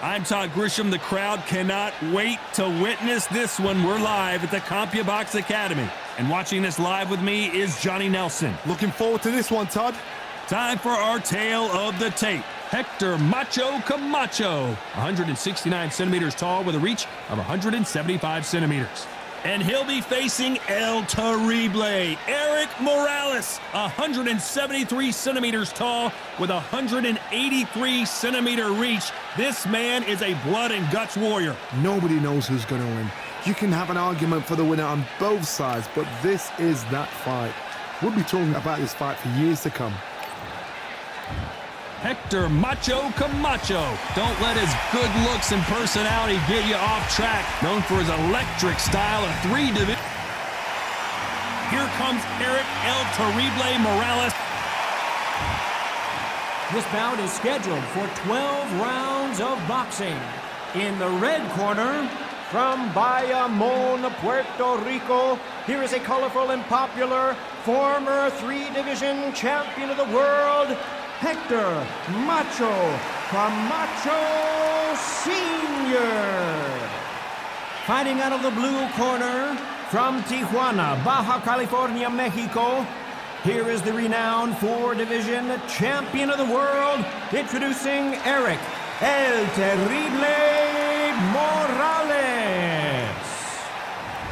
I'm Todd Grisham. The crowd cannot wait to witness this one. We're live at the CompuBox Academy. And watching this live with me is Johnny Nelson. Looking forward to this one, Todd. Time for our tale of the tape. Hector Macho Camacho, 169 centimeters tall with a reach of 175 centimeters. And he'll be facing El Terrible, Eric Morales, 173 centimeters tall with 183 centimeter reach. This man is a blood and guts warrior. Nobody knows who's going to win. You can have an argument for the winner on both sides, but this is that fight. We'll be talking about this fight for years to come. Hector Macho Camacho. Don't let his good looks and personality get you off track. Known for his electric style of three division. Here comes Eric El Terrible Morales. This bout is scheduled for 12 rounds of boxing. In the red corner, from Bayamon, Puerto Rico, here is a colorful and popular former three-division champion of the world, Hector Macho Camacho Sr. Fighting out of the blue corner, from Tijuana, Baja California, Mexico, here is the renowned four-division champion of the world, introducing Eric El Terrible Morales.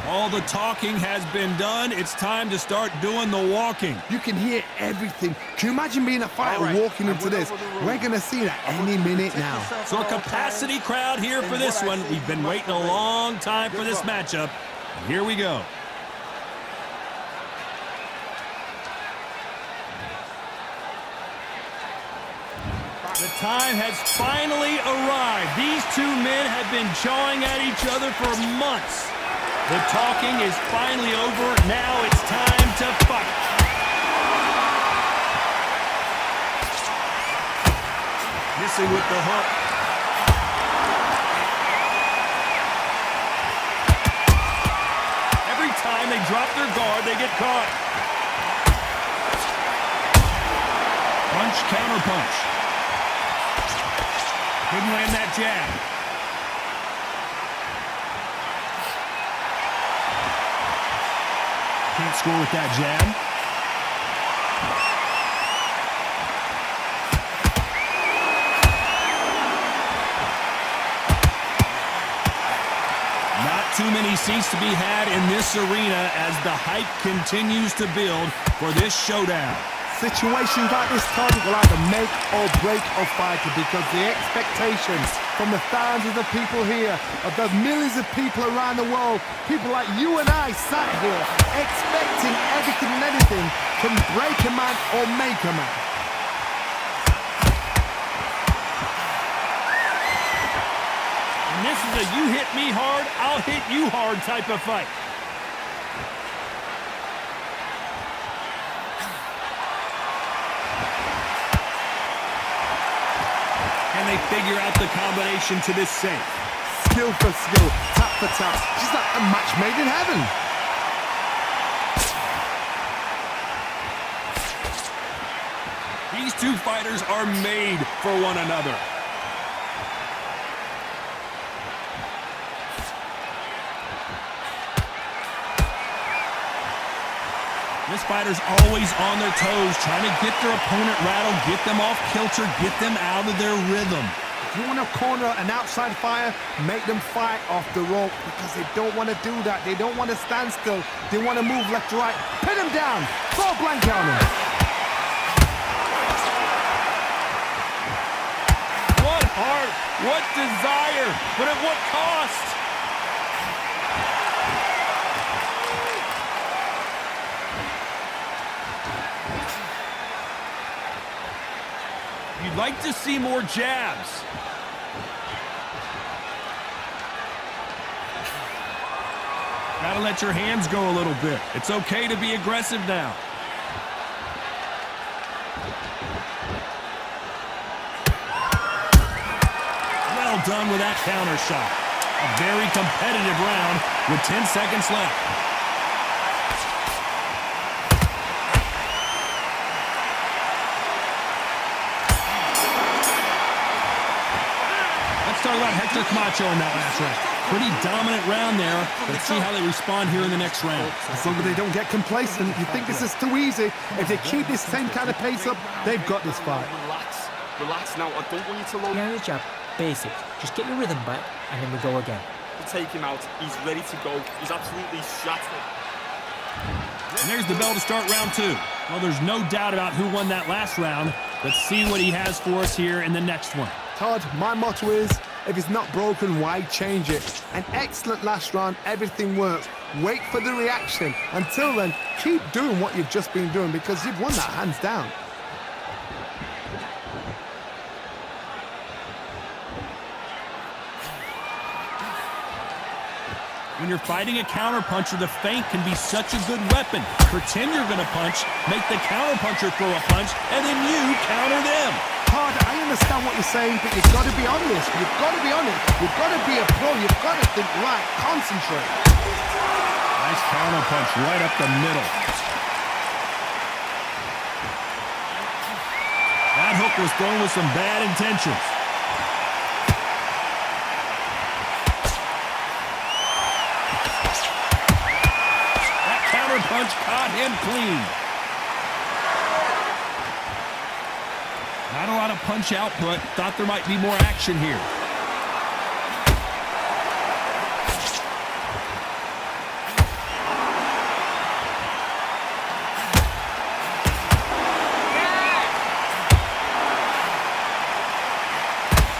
All the talking has been done. It's time to start doing the walking. You can hear everything. Can you imagine being a fighter walking into this? We're going to see that any minute now. So a capacity crowd here for this one. We've been waiting a long time for this matchup. Here we go. The time has finally arrived. These two men have been jawing at each other for months. The talking is finally over. Now it's time to fight. Missing with the hook. Every time they drop their guard, they get caught. Punch, counter punch. Couldn't land that jab. Can't score with that jab. Not too many seats to be had in this arena as the hype continues to build for this showdown. Situations like this, Todd, will either make or break a fighter because the expectations from the thousands of people here, of the millions of people around the world, people like you and I sat here expecting everything and anything can break a man or make a man. And this is a you hit me hard, I'll hit you hard type of fight. And they figure out the combination to this safe. Skill for skill, tap for tap, just like a match made in heaven. These two fighters are made for one another. This fighter's always on their toes, trying to get their opponent rattled, get them off kilter, get them out of their rhythm. If you want to corner an outside fighter, make them fight off the rope because they don't want to do that. They don't want to stand still. They want to move left to right. Pin them down. Throw a blanket on them. What heart, what desire, but at what cost? You'd like to see more jabs. Gotta let your hands go a little bit. It's okay to be aggressive now. Well done with that counter shot. A very competitive round with 10 seconds left. talk about Hector Camacho in that last round. Pretty dominant round there. Let's see how they respond here in the next round. As long as they don't get complacent, you think this is too easy. If they keep this same kind of pace up, they've got this fight. Relax now. I don't want you to load. Behind the jab, basic. Just get your rhythm back, and then we go again. Take him out. He's ready to go. He's absolutely shattered. And there's the bell to start round 2. Well, there's no doubt about who won that last round. Let's see what he has for us here in the next one. Todd, my motto is, if it's not broken, why change it? An excellent last round, everything works. Wait for the reaction. Until then, keep doing what you've just been doing because you've won that hands down. When you're fighting a counterpuncher, the feint can be such a good weapon. Pretend you're going to punch, make the counterpuncher throw a punch, and then you counter them. Todd, I understand what you're saying, but you've got to be honest. You've got to be honest. You've got to be a pro. You've got to think right. Concentrate. Nice counterpunch right up the middle. That hook was thrown with some bad intentions. Punch caught him clean. Not a lot of punch output. Thought there might be more action here.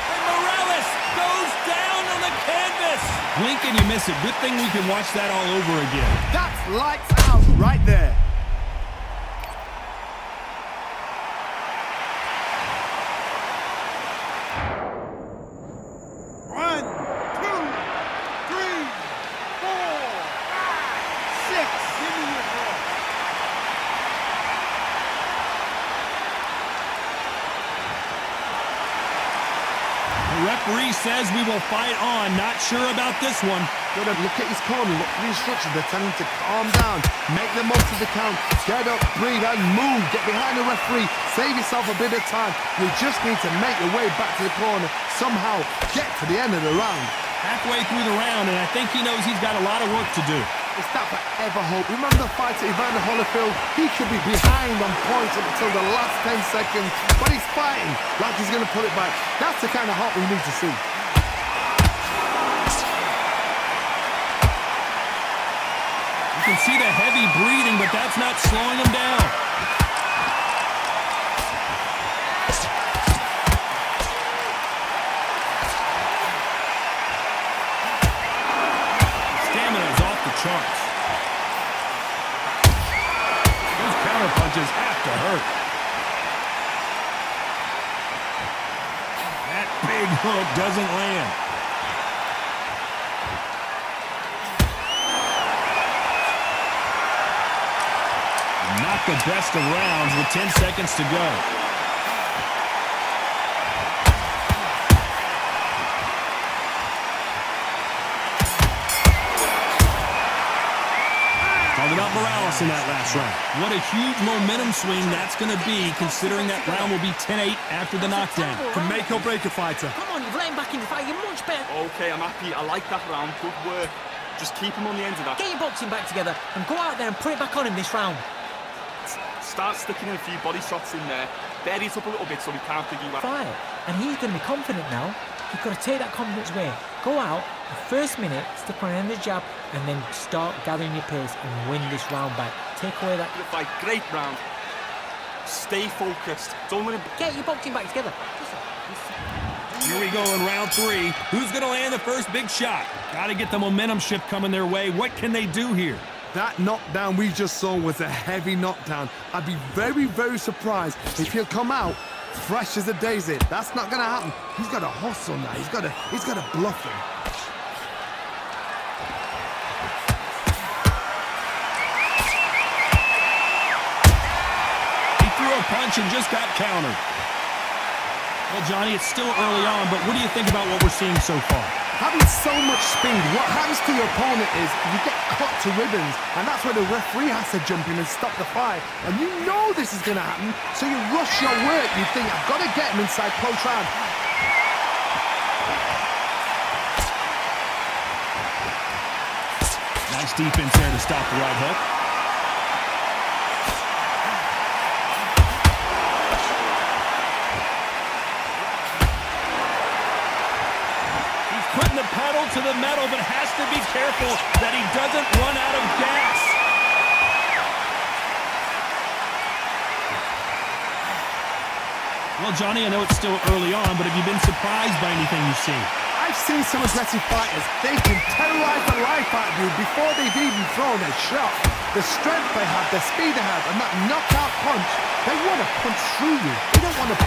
And Morales goes down on the canvas. Blink and you miss it. Good thing we can watch that all over again. That's lights out right there. One, two, three, four, six. Give me your ball. The referee says we will fight on. Not sure about this one. Good, look at his corner, look at the instructions. They're telling him to calm down, make the most of the count, get up, breathe, and move. Get behind the referee, save yourself a bit of time. You just need to make your way back to the corner, somehow get to the end of the round. Halfway through the round, and I think he knows he's got a lot of work to do. It's that forever hope. Remember the fight at Evander Holyfield? He could be behind on points up until the last 10 seconds, but he's fighting like he's going to put it back. That's the kind of hope we need to see. You can see the heavy breathing, but that's not slowing him down. Stamina is off the charts. Those counter punches have to hurt. That big hook doesn't land. Not the best of rounds with 10 seconds to go. Talking about Morales in that last round. What a huge momentum swing that's going to be, considering that round will be 10-8 after the knockdown. Can make or break a fighter. Come on, you've let him back in the fight. You're much better. Okay, I'm happy. I like that round. Good work. Just keep him on the end of that. Get your boxing back together and go out there and put it back on him this round. Start sticking in a few body shots in there. Bury it up a little bit so we can't figure you out. Fight. And he's going to be confident now. You've got to take that confidence away. Go out, the first minute, stick on the end of the jab, and then start gathering your pace and win this round back. Take away that... Good fight. Great round. Stay focused. Don't let him... Get your boxing back together. Here we go in round 3. Who's going to land the first big shot? Got to get the momentum shift coming their way. What can they do here? That knockdown we just saw was a heavy knockdown. I'd be very, very surprised if he'll come out fresh as a daisy. That's not going to happen. He's got to hustle now. He's got to bluff him. He threw a punch and just got countered. Well, Johnny, it's still early on, but what do you think about what we're seeing so far? Having so much speed, what happens to your opponent is you get cut to ribbons, and that's where the referee has to jump in and stop the fight. And you know this is going to happen, so you rush your work. You think, I've got to get him inside close round. Nice defense there to stop the right hook. He's putting the pedal to the metal, but has to be careful that he doesn't run out of gas. Well, Johnny, I know it's still early on, but have you been surprised by anything you've seen? I've seen some aggressive fighters. They can terrorize the life out of you before they've even thrown a shot. The strength they have, the speed they have, and that knockout punch, they want to punch through you. They don't want to...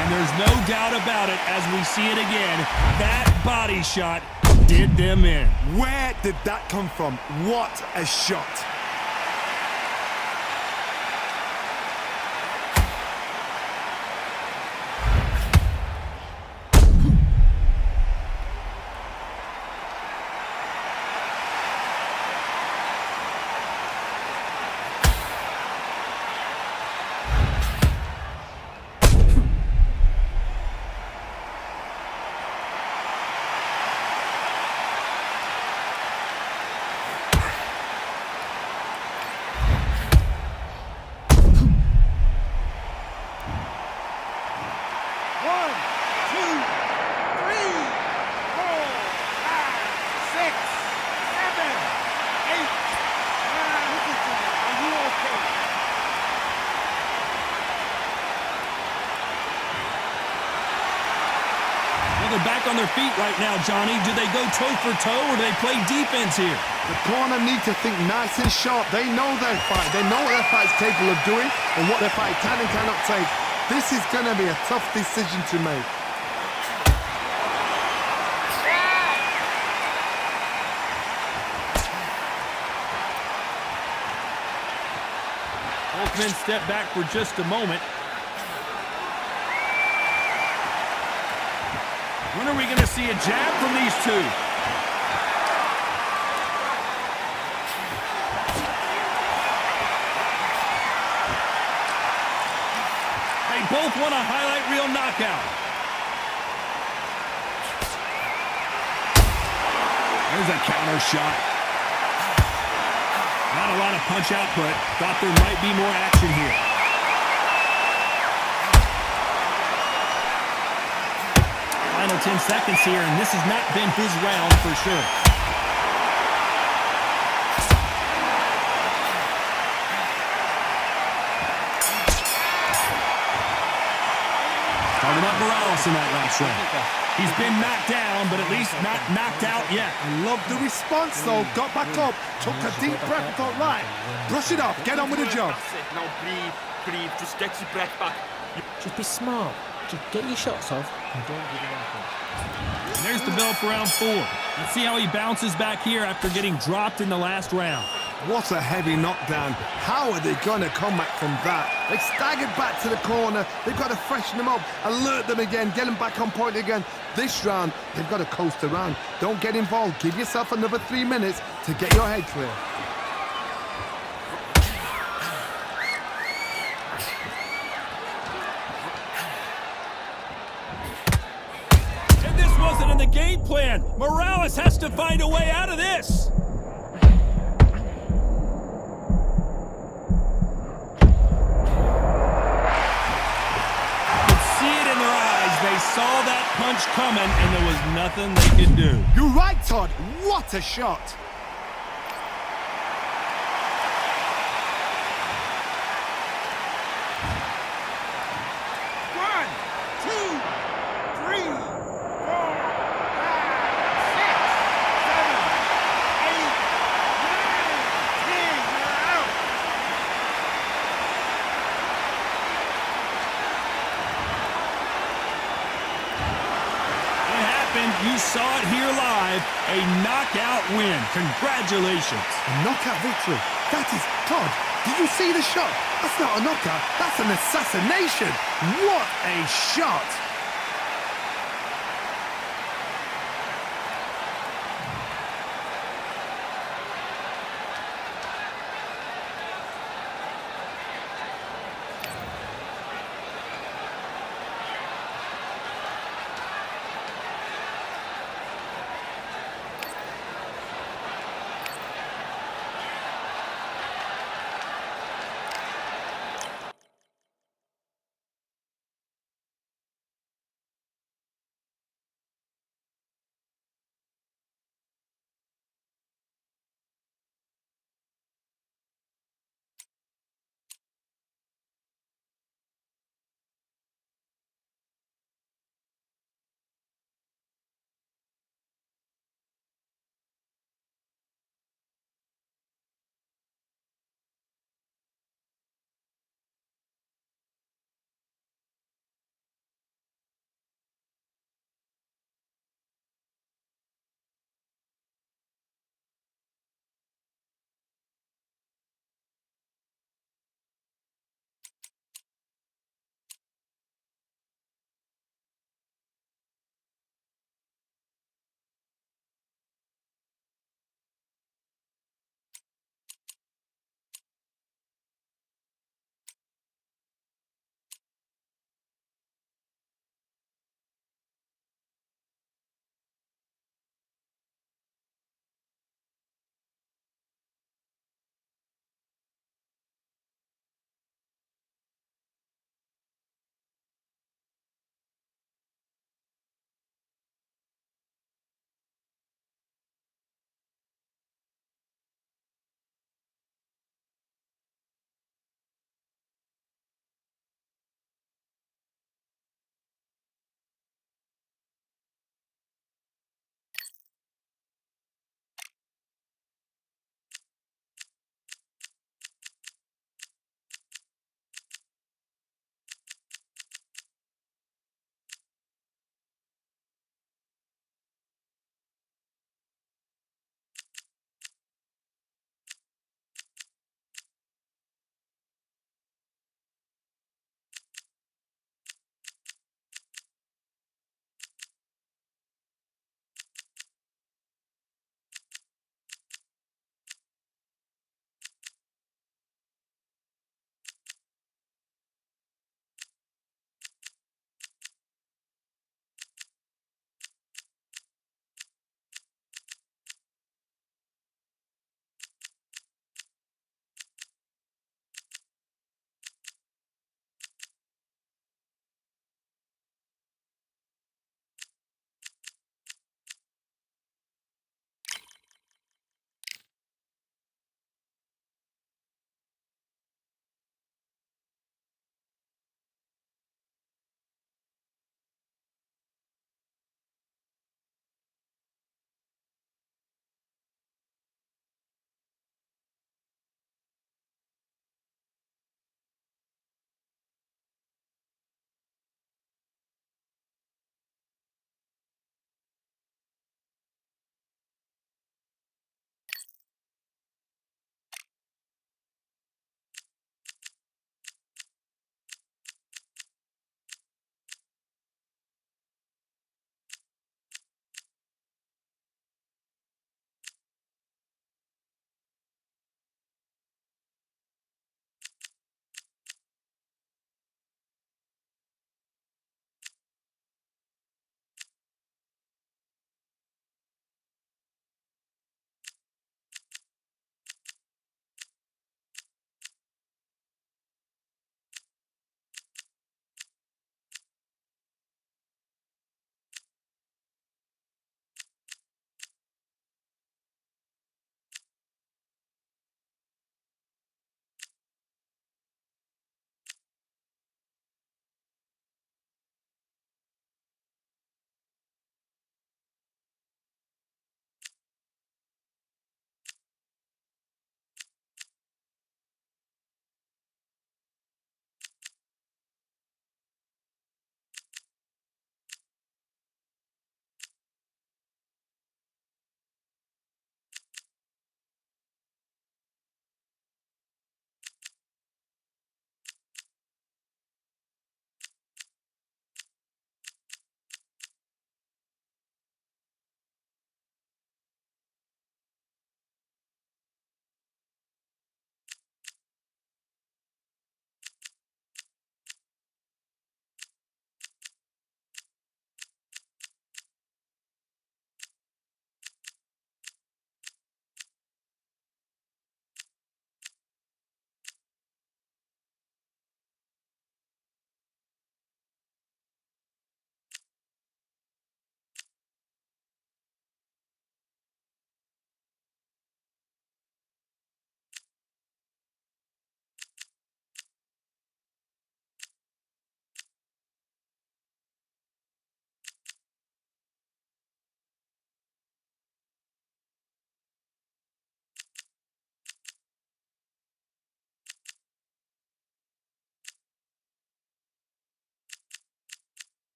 And there's no doubt about it as we see it again. That body shot did them in. Where did that come from? What a shot. They're back on their feet right now, Johnny. Do they go toe for toe or do they play defense here? The corner need to think nice and sharp. They know their fight. They know what their fight's capable of doing and what their fight can and cannot take. This is going to be a tough decision to make. Both men step back for just a moment. When are we going to see a jab from these two? They both want a highlight reel knockout. There's a counter shot. Not a lot of punch output. Thought there might be more action here. Final 10 seconds here, and this has not been his round for sure. Talking about Morales in that last round. He's been knocked down, but at least not knocked out yet. I love the response, though. Got back up, took a deep breath, thought, right, brush it off, get on with the job. That's it. Now breathe, just get your breath back. Just be smart. Just get your shots off and don't give him anything. And there's the bell for round 4. Let's see how he bounces back here after getting dropped in the last round. What a heavy knockdown. How are they going to come back from that? They staggered back to the corner. They've got to freshen them up, alert them again, get them back on point again. This round, they've got to coast around. Don't get involved. Give yourself another 3 minutes to get your head clear. And this wasn't in the game plan. Morales has to find a way out of this. They saw that punch coming, and there was nothing they could do. You're right, Todd. What a shot. One, two, three, 4, 5, 6, 7, 8, 9, 10. You're out. You saw it here live, a knockout win. Congratulations. A knockout victory. That is, Todd, did you see the shot? That's not a knockout, that's an assassination. What a shot.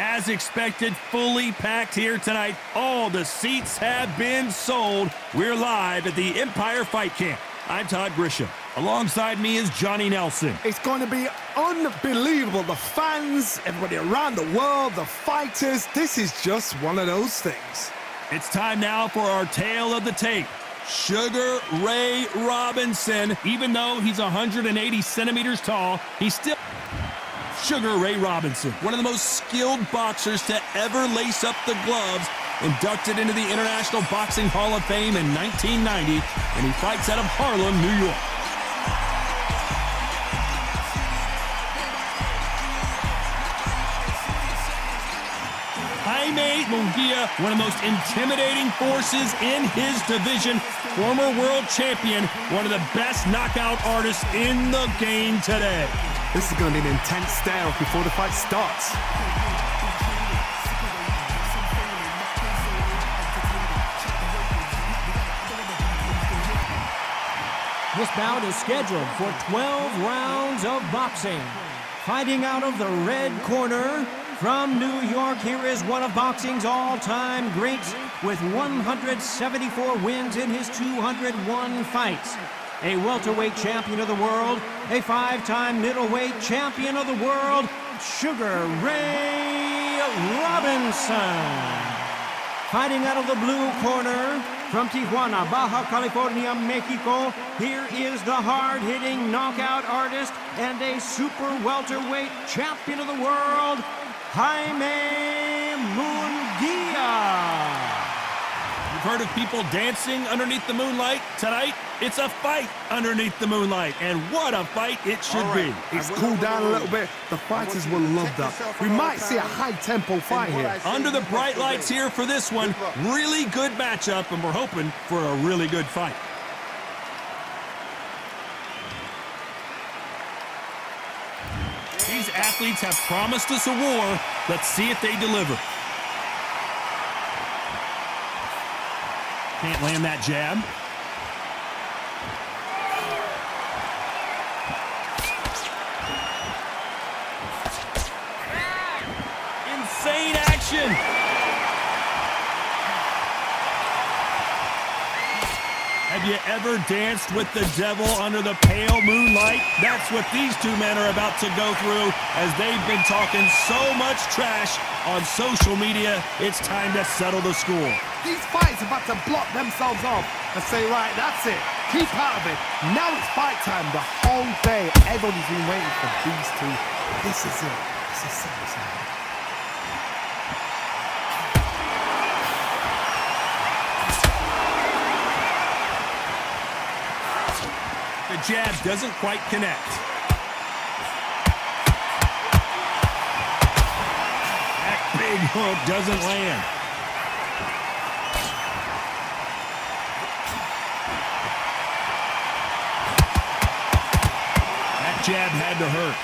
As expected, fully packed here tonight. All the seats have been sold. We're live at the Empire Fight Camp. I'm Todd Grisham. Alongside me is Johnny Nelson. It's going to be unbelievable. The fans, everybody around the world, the fighters. This is just one of those things. It's time now for our tale of the tape. Sugar Ray Robinson, even though he's 180 centimeters tall, he's still... Sugar Ray Robinson, one of the most skilled boxers to ever lace up the gloves, inducted into the International Boxing Hall of Fame in 1990, and he fights out of Harlem, New York. Ejayr Munguia, one of the most intimidating forces in his division, former world champion, one of the best knockout artists in the game today. This is going to be an intense stare-off before the fight starts. This bout is scheduled for 12 rounds of boxing. Fighting out of the red corner, from New York, here is one of boxing's all-time greats with 174 wins in his 201 fights. A welterweight champion of the world, a 5-time middleweight champion of the world, Sugar Ray Robinson. Fighting out of the blue corner, from Tijuana, Baja California, Mexico, here is the hard-hitting knockout artist and a super welterweight champion of the world, Ejayr Munguia. You've heard of people dancing underneath the moonlight? Tonight, it's a fight underneath the moonlight, and what a fight it should be. It's cooled down a little bit. The fighters will love that. We might see a high-tempo fight here. Under the bright lights here for this one, really good matchup, and we're hoping for a really good fight. These athletes have promised us a war. Let's see if they deliver. Can't land that jab. Insane action. Have you ever danced with the devil under the pale moonlight? That's what these two men are about to go through as they've been talking so much trash on social media. It's time to settle the score. These fights are about to block themselves off and say, right, that's it. Keep out of it. Now it's fight time. The whole day, everybody's been waiting for these two. This is it. This is it. The jab doesn't quite connect. That big hook doesn't land. That jab had to hurt.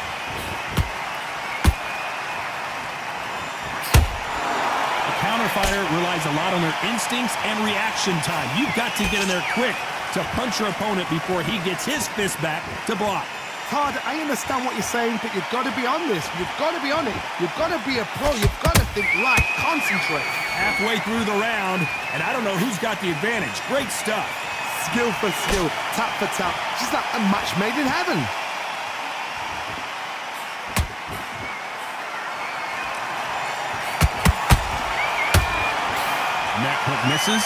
The counterfighter relies a lot on their instincts and reaction time. You've got to get in there quick to punch your opponent before he gets his fist back to block. Todd, I understand what you're saying, but you've got to be on this. You've got to be on it. You've got to be a pro. You've got to think right. Concentrate. Halfway through the round, and I don't know who's got the advantage. Great stuff. Skill for skill, tap for tap. Just like a match made in heaven. And that hook misses.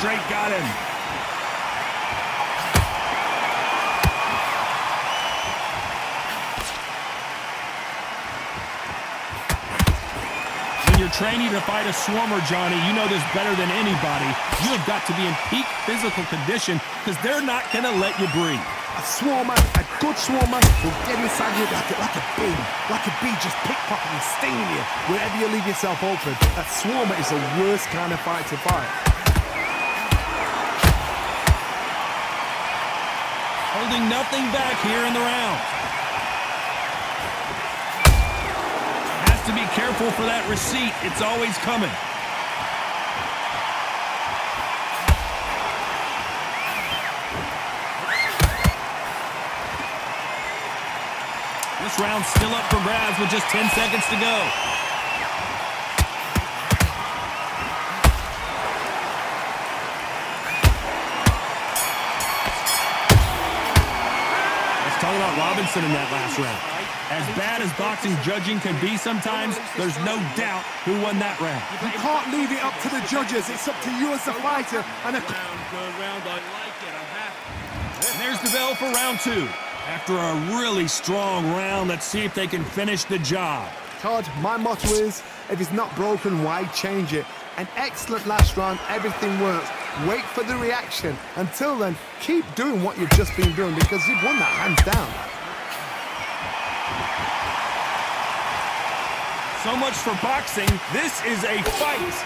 Straight got him. When you're training to fight a swarmer, Johnny, you know this better than anybody. You have got to be in peak physical condition because they're not going to let you breathe. A swarmer, a good swarmer, will get inside you like a bee. Like a bee just pickpocketing, stinging you wherever you leave yourself open. A swarmer is the worst kind of fight to fight. Holding nothing back here in the round. Has to be careful for that receipt. It's always coming. This round's still up for grabs with just 10 seconds to go. Let's talk about Robinson in that last round. As bad as boxing judging can be sometimes, there's no doubt who won that round. You can't leave it up to the judges. It's up to you as the fighter. And And there's the bell for round 2. After a really strong round, let's see if they can finish the job. Todd, my motto is, if it's not broken, why change it? An excellent last round, everything works. Wait for the reaction. Until then, keep doing what you've just been doing because you've won that hands down. So much for boxing. This is a fight.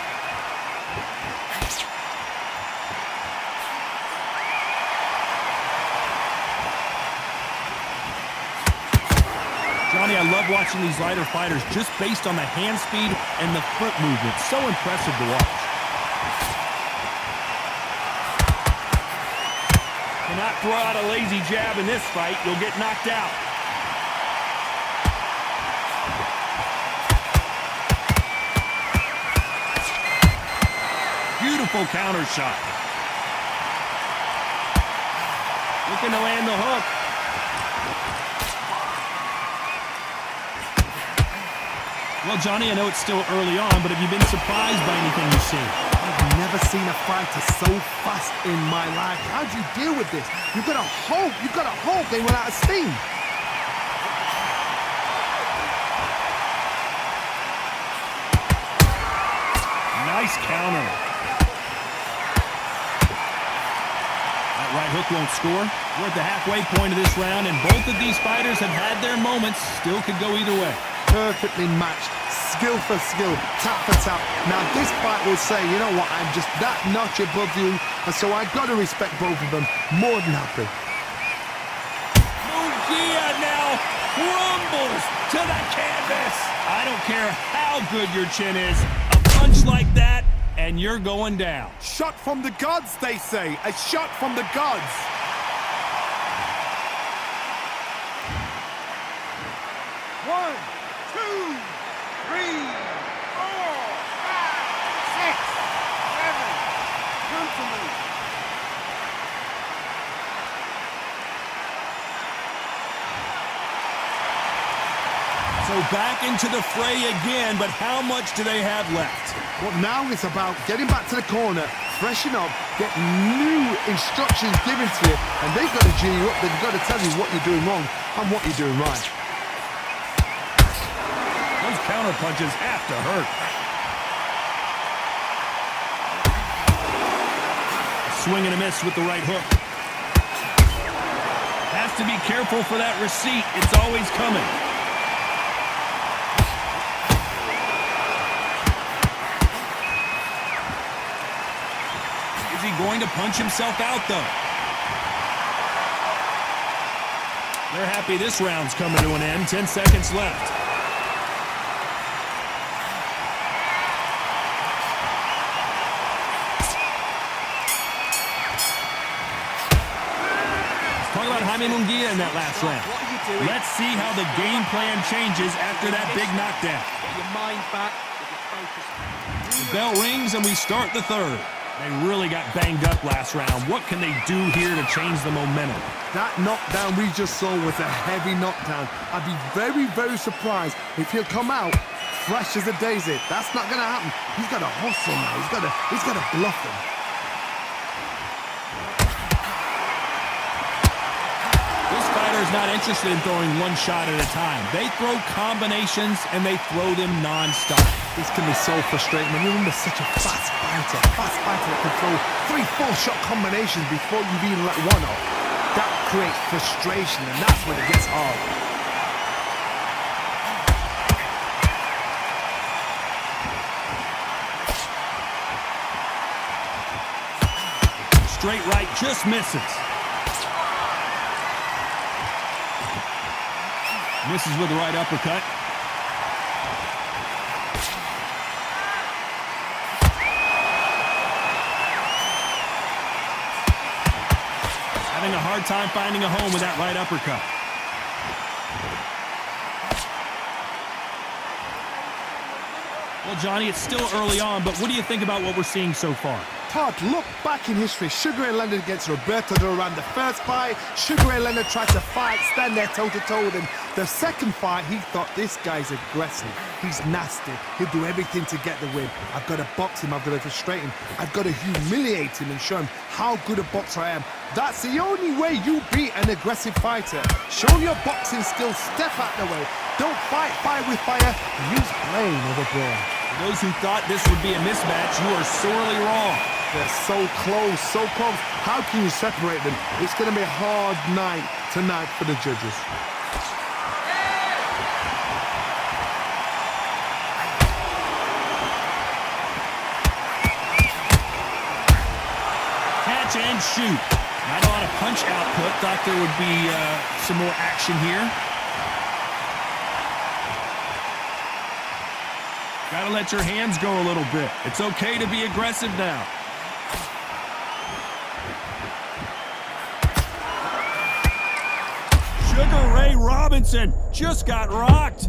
Johnny, I love watching these lighter fighters just based on the hand speed and the foot movement. So impressive to watch. Cannot throw out a lazy jab in this fight. You'll get knocked out. Beautiful counter shot. Looking to land the hook. Well, Johnny, I know it's still early on, but have you been surprised by anything you've seen? I've never seen a fighter so fast in my life. How do you deal with this? You've got to hope they run out of steam. Nice counter. That right hook won't score. We're at the halfway point of this round, and both of these fighters have had their moments. Still could go either way. Perfectly matched, skill for skill, tap for tap. Now this fight will say, you know what, I'm just that notch above you, and so I've got to respect both of them. More than happy. Munguia now crumbles to the canvas. I don't care how good your chin is. A punch like that, and you're going down. Shot from the gods, they say. A shot from the gods. One, two, three, four, five, six, seven. Come to me. So back into the fray again, but how much do they have left? Well, now it's about getting back to the corner, freshen up, get new instructions given to you, and they've got to G you up. They've got to tell you what you're doing wrong and what you're doing right. Those counter punches have to hurt. Swing and a miss with the right hook. Has to be careful for that receipt. It's always coming. Is he going to punch himself out, though? They're happy this round's coming to an end. 10 seconds left. Talk about Jaime Munguia in that last round. Let's see how the game plan changes after that big knockdown. Get your mind back. Get your focus. The bell rings and we start the third. They really got banged up last round. What can they do here to change the momentum? That knockdown we just saw was a heavy knockdown. I'd be very, very surprised if he'll come out fresh as a daisy. That's not going to happen. He's got to hustle now. He's got to bluff him. This fighter is not interested in throwing one shot at a time. They throw combinations and they throw them non-stop. This can be so frustrating when you're under such a fast fighter that can throw 3-4 shot combinations before you've even let one off. That creates frustration, and that's when it gets hard. Straight right just misses. Misses with the right uppercut. Having a hard time finding a home with that right uppercut. Well, Johnny, it's still early on, but what do you think about what we're seeing so far? Todd, look back in history. Sugar Ray Leonard against Roberto Duran. The first fight, Sugar Ray Leonard tried to fight, stand there toe-to-toe with him. The second fight, he thought, this guy's aggressive. He's nasty. He'll do everything to get the win. I've got to box him. I've got to frustrate him. I've got to humiliate him and show him how good a boxer I am. That's the only way you beat an aggressive fighter. Show your boxing skills. Step out the way. Don't fight fire with fire. Use blame over brawn. For those who thought this would be a mismatch, you are sorely wrong. They're so close, so close. How can you separate them? It's going to be a hard night tonight for the judges. Catch and shoot. Not a lot of punch output. Thought there would be some more action here. Got to let your hands go a little bit. It's okay to be aggressive now. Sugar Ray Robinson just got rocked.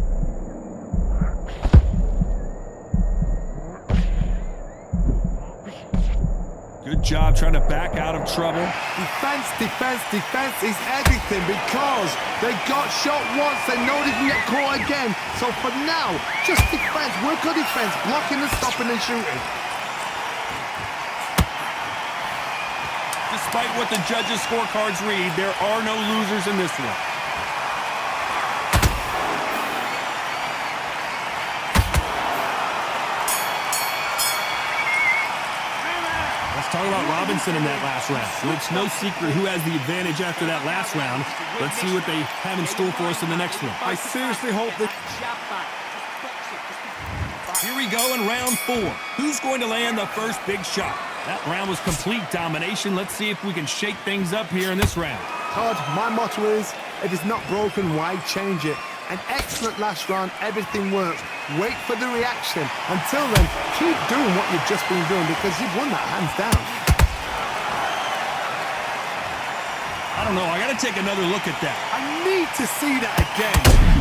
Good job trying to back out of trouble. Defense, defense, defense is everything because they got shot once. They know they can get caught again. So for now, just defense. Work on defense. Blocking and stopping and shooting. Despite what the judges' scorecards read, there are no losers in this one. Let's talk about Robinson in that last round. So it's no secret who has the advantage after that last round. Let's see what they have in store for us in the next one. I seriously hope that... Here we go in round 4. Who's going to land the first big shot? That round was complete domination. Let's see if we can shake things up here in this round. Todd, my motto is, if it's not broken, why change it? An excellent last round, everything works. Wait for the reaction. Until then, keep doing what you've just been doing because you've won that hands down. I don't know, I gotta take another look at that. I need to see that again.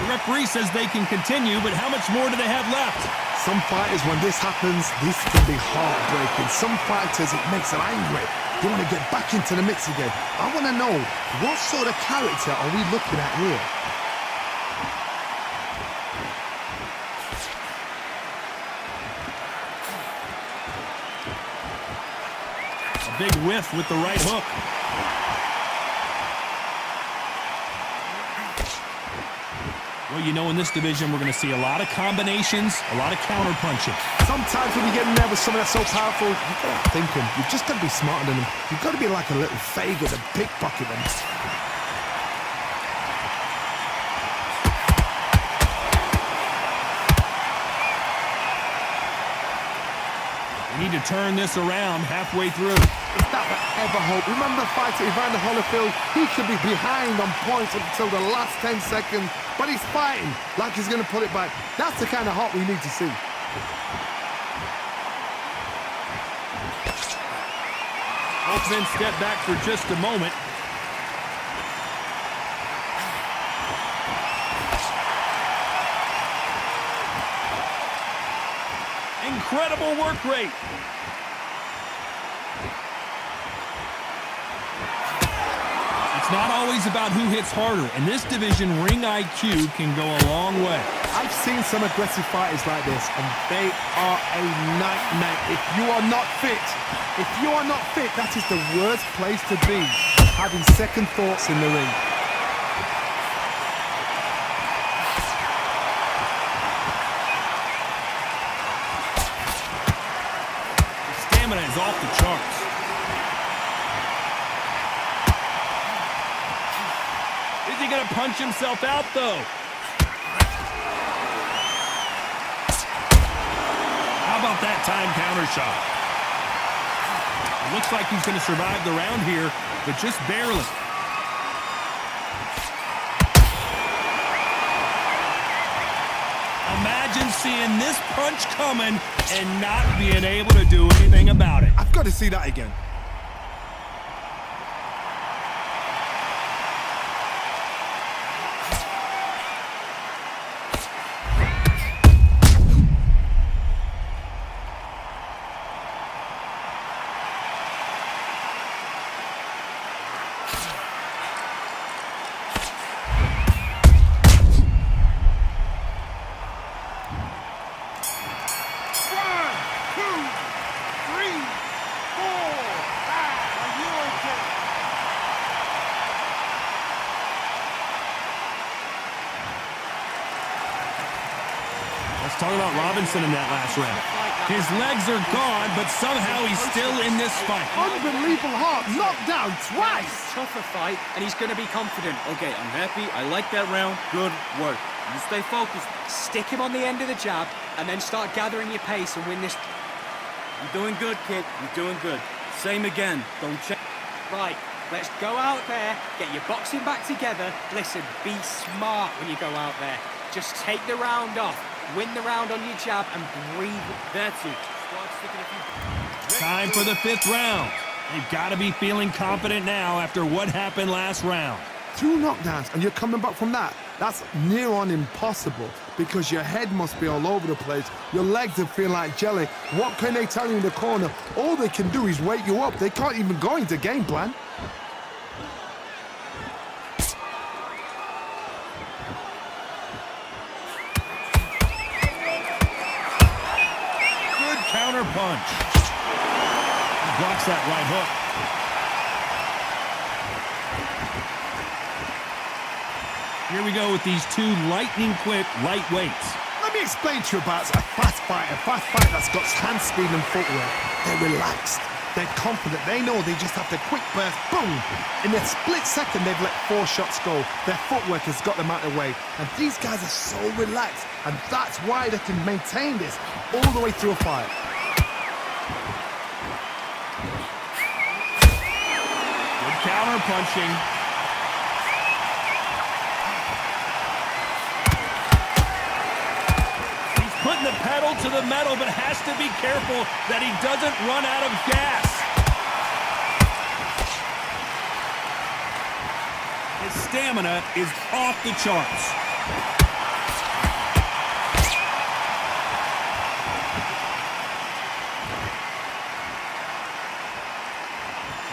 The referee says they can continue, but how much more do they have left? Some fighters, when this happens, this can be heartbreaking. Some fighters, it makes them angry. They want to get back into the mix again. I want to know, what sort of character are we looking at here? A big whiff with the right hook. Well, you know, in this division, we're going to see a lot of combinations, a lot of counter-punching. Sometimes when you get in there with someone that's so powerful, you've got to think them. You've just got to be smarter than them. You've got to be like a little faggot and pickpocket them. We need to turn this around halfway through. If that were ever hope. Remember the fight at Evander Holyfield? He could be behind on points until the last 10 seconds, but he's fighting like he's going to pull it back. That's the kind of hope we need to see. Both men step back for just a moment. Incredible work rate. It's not always about who hits harder. In this division, ring IQ can go a long way. I've seen some aggressive fighters like this, and they are a nightmare. If you are not fit, that is the worst place to be, having second thoughts in the ring. Stamina is off the charts. Is he going to punch himself out, though? How about that time counter shot? It looks like he's going to survive the round here, but just barely. Imagine seeing this punch coming and not being able to do anything about it. I've got to see that again. Let's talk about Robinson in that last round. His legs are gone, but somehow he's still in this fight. Unbelievable heart, knocked down twice. Tougher fight, and he's going to be confident. Okay, I'm happy. I like that round. Good work. You stay focused. Stick him on the end of the jab, and then start gathering your pace and win this. You're doing good, kid. You're doing good. Same again. Don't check. Right, let's go out there, get your boxing back together. Listen, be smart when you go out there. Just take the round off. Win the round on your jab and breathe. That's it. Start sticking a few. Time for the 5th round. They've got to be feeling confident now after what happened last round. 2 knockdowns and you're coming back from that. That's near on impossible because your head must be all over the place. Your legs are feeling like jelly. What can they tell you in the corner? All they can do is wake you up. They can't even go into game plan. Counter punch. Blocks that right hook. Here we go with these 2 lightning-quick lightweights. Let me explain to you about a fast fighter that's got hand speed and footwork. They're relaxed. They're confident. They know they just have to quick burst, boom. In a split second, they've let 4 shots go. Their footwork has got them out of the way. And these guys are so relaxed. And that's why they can maintain this all the way through a fight. Good counter punching. He's putting the pedal to the metal, but has to be careful that he doesn't run out of gas. His stamina is off the charts.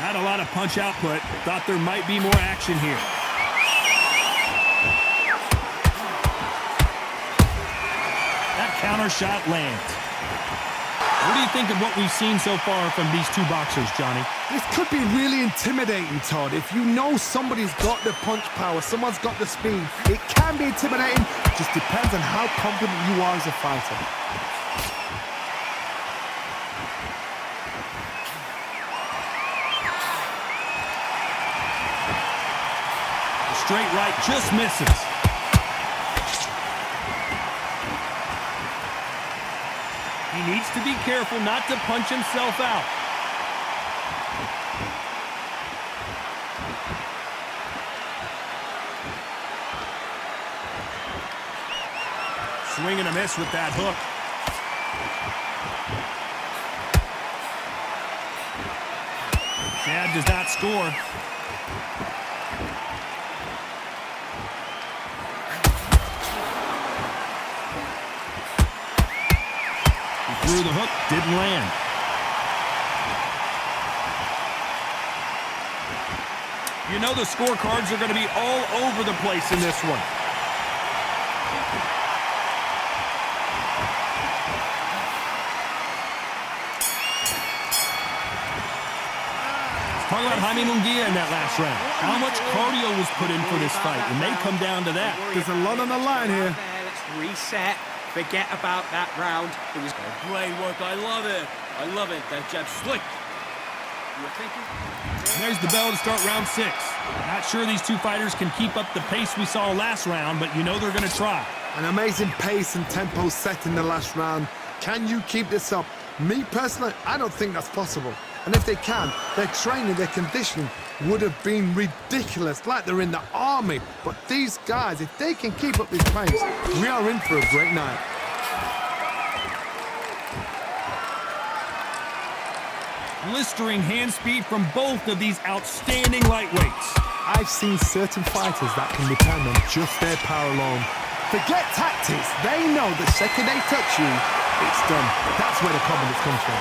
Not a lot of punch output. Thought there might be more action here. That counter shot lands. What do you think of what we've seen so far from these 2 boxers, Johnny? This could be really intimidating, Todd. If you know somebody's got the punch power, someone's got the speed, it can be intimidating. It just depends on how confident you are as a fighter. Straight right just misses. He needs to be careful not to punch himself out. Swing and a miss with that hook. Chad does not score. Through the hook, didn't land. You know the scorecards are going to be all over the place in this one. Talk about Jaime Munguia in that last round. How much cardio was put in for this fight? It may come down to that. There's a lot on the line here. Let's reset. Forget about that round. It was great work. I love it. I love it. That jab slick. You were thinking? There's the bell to start round 6. Not sure these two fighters can keep up the pace we saw last round, but you know they're going to try. An amazing pace and tempo set in the last round. Can you keep this up? Me personally, I don't think that's possible. And if they can, their training, their conditioning would have been ridiculous, like they're in the army. But these guys, if they can keep up this pace, we are in for a great night. Blistering hand speed from both of these outstanding lightweights. I've seen certain fighters that can depend on just their power alone. Forget tactics. They know the second they touch you, it's done. That's where the confidence comes from.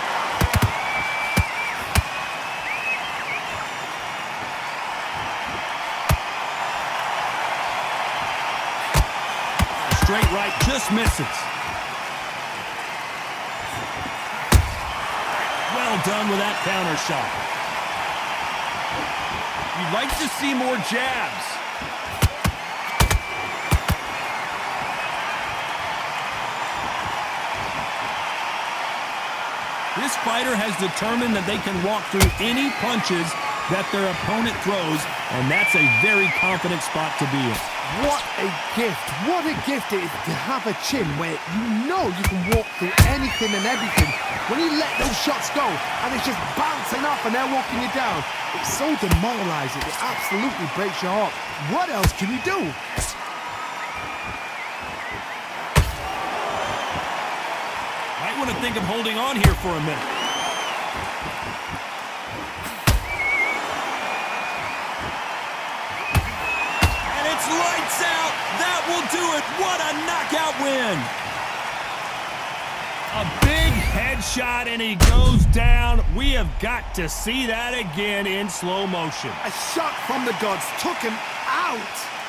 Straight right just misses. Well done with that counter shot. You'd like to see more jabs. This fighter has determined that they can walk through any punches that their opponent throws, and that's a very confident spot to be in. What a gift. What a gift it is to have a chin where you know you can walk through anything and everything. When you let those shots go and it's just bouncing off and they're walking you down, it's so demoralizing. It absolutely breaks your heart. What else can you do? Might want to think of holding on here for a minute. And it's lights out. That will do it. What a knockout win. A big headshot and he goes down. We have got to see that again in slow motion. A shot from the gods took him out.